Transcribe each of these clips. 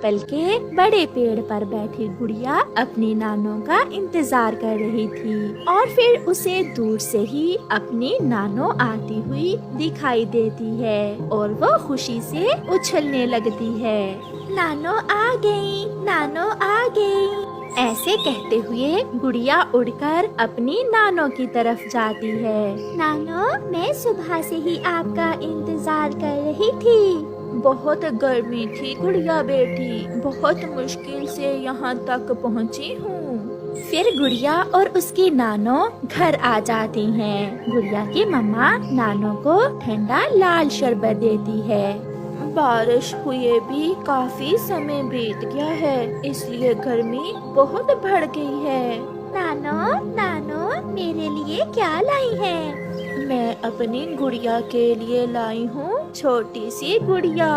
People के बड़े पेड़ पर बैठी गुड़िया अपनी नानो का इंतजार कर रही थी और फिर उसे दूर से ही अपनी नानो आती हुई दिखाई देती है और वो खुशी से उछलने लगती है। नानो आ गई, नानो आ गई। ऐसे कहते हुए गुड़िया उड़कर अपनी नानो की तरफ जाती है। नानो, मैं सुबह से ही आपका इंतजार कर रही थी। बहुत गर्मी थी गुड़िया बेटी, बहुत मुश्किल से यहाँ तक पहुँची हूँ। फिर गुड़िया और उसकी नानो घर आ जाती हैं। गुड़िया की मम्मा नानो को ठंडा लाल शरबत देती है। बारिश हुए भी काफी समय बीत गया है, इसलिए गर्मी बहुत बढ़ गई है। नानो, नानो, मेरे लिए क्या लाई है? मैं अपनी गुड़िया के लिए लाई हूँ छोटी सी गुड़िया।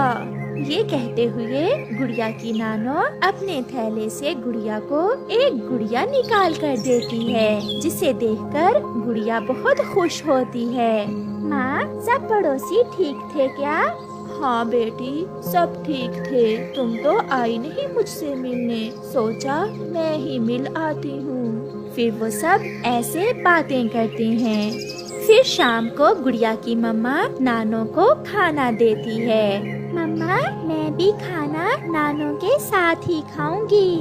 ये कहते हुए गुड़िया की नानो अपने थैले से गुड़िया को एक गुड़िया निकाल कर देती है, जिसे देखकर गुड़िया बहुत खुश होती है। माँ, सब पड़ोसी ठीक थे क्या? हाँ बेटी, सब ठीक थे। तुम तो आई नहीं मुझसे मिलने, सोचा मैं ही मिल आती हूँ। फिर वो सब ऐसे बातें करते हैं। फिर शाम को गुड़िया की मम्मा नानो को खाना देती है। मम्मा, मैं भी खाना नानो के साथ ही खाऊंगी।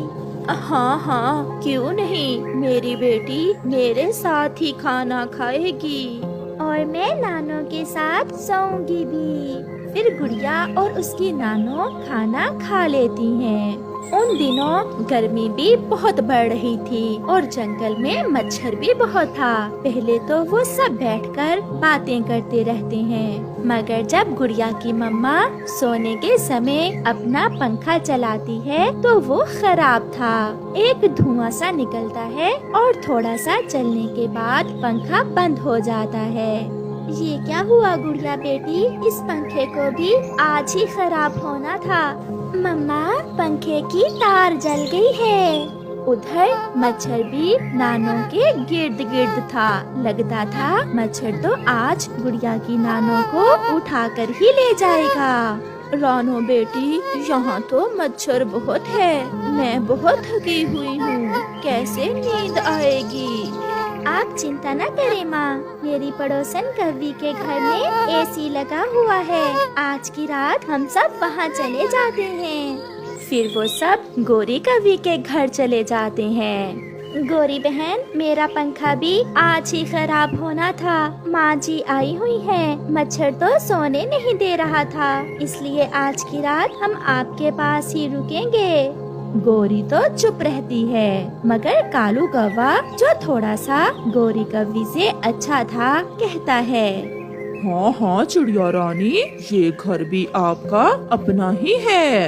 हाँ हाँ, क्यों नहीं, मेरी बेटी मेरे साथ ही खाना खाएगी और मैं नानो के साथ सोऊंगी भी। फिर गुड़िया और उसकी नानो खाना खा लेती हैं। उन दिनों गर्मी भी बहुत बढ़ रही थी और जंगल में मच्छर भी बहुत था। पहले तो वो सब बैठकर बातें करते रहते हैं, मगर जब गुड़िया की मम्मा सोने के समय अपना पंखा चलाती है तो वो खराब था। एक धुआं सा निकलता है और थोड़ा सा चलने के बाद पंखा बंद हो जाता है। ये क्या हुआ गुड़िया बेटी, इस पंखे को भी आज ही खराब होना था। मम्मा, पंखे की तार जल गई है। उधर मच्छर भी नानो के गिर्द गिर्द था। लगता था मच्छर तो आज गुड़िया की नानो को उठाकर ही ले जाएगा। रानो बेटी, यहाँ तो मच्छर बहुत है, मैं बहुत थकी हुई हूँ, कैसे नींद आएगी? आप चिंता न करें माँ, मेरी पड़ोसन कवि के घर में एसी लगा हुआ है। आज की रात हम सब वहाँ चले जाते हैं। फिर वो सब गोरी कवि के घर चले जाते हैं। गोरी बहन, मेरा पंखा भी आज ही खराब होना था। माँ जी आई हुई है, मच्छर तो सोने नहीं दे रहा था, इसलिए आज की रात हम आपके पास ही रुकेंगे। गोरी तो चुप रहती है, मगर कालू कौवा, जो थोड़ा सा गोरी कौवी से अच्छा था, कहता है, हाँ हाँ चिड़िया रानी, ये घर भी आपका अपना ही है।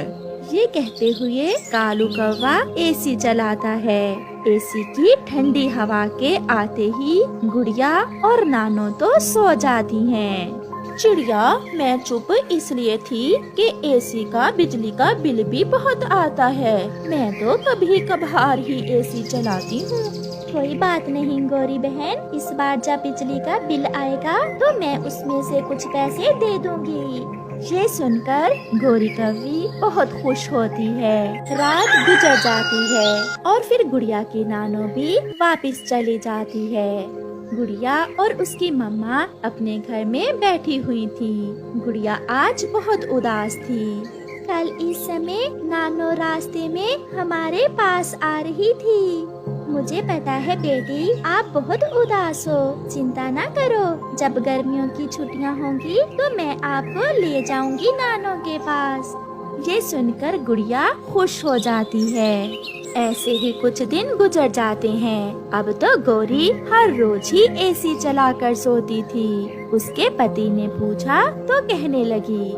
ये कहते हुए कालू कौवा एसी चलाता है। एसी की ठंडी हवा के आते ही गुड़िया और नानो तो सो जाती हैं। चिड़िया, मैं चुप इसलिए थी कि एसी का बिजली का बिल भी बहुत आता है। मैं तो कभी कभार ही एसी चलाती हूँ। कोई बात नहीं गोरी बहन, इस बार जब बिजली का बिल आएगा तो मैं उसमें से कुछ पैसे दे दूंगी। ये सुनकर गोरी कौवी बहुत खुश होती है। रात गुजर जाती है और फिर गुड़िया की नानो भी वापस चली जाती है। गुड़िया और उसकी मम्मा अपने घर में बैठी हुई थी। गुड़िया आज बहुत उदास थी। कल इस समय नानो रास्ते में हमारे पास आ रही थी। मुझे पता है बेटी, आप बहुत उदास हो। चिंता ना करो, जब गर्मियों की छुट्टियां होंगी तो मैं आपको ले जाऊंगी नानो के पास। ये सुनकर गुड़िया खुश हो जाती है। ऐसे ही कुछ दिन गुजर जाते हैं। अब तो गोरी हर रोज ही एसी चलाकर सोती थी। उसके पति ने पूछा तो कहने लगी,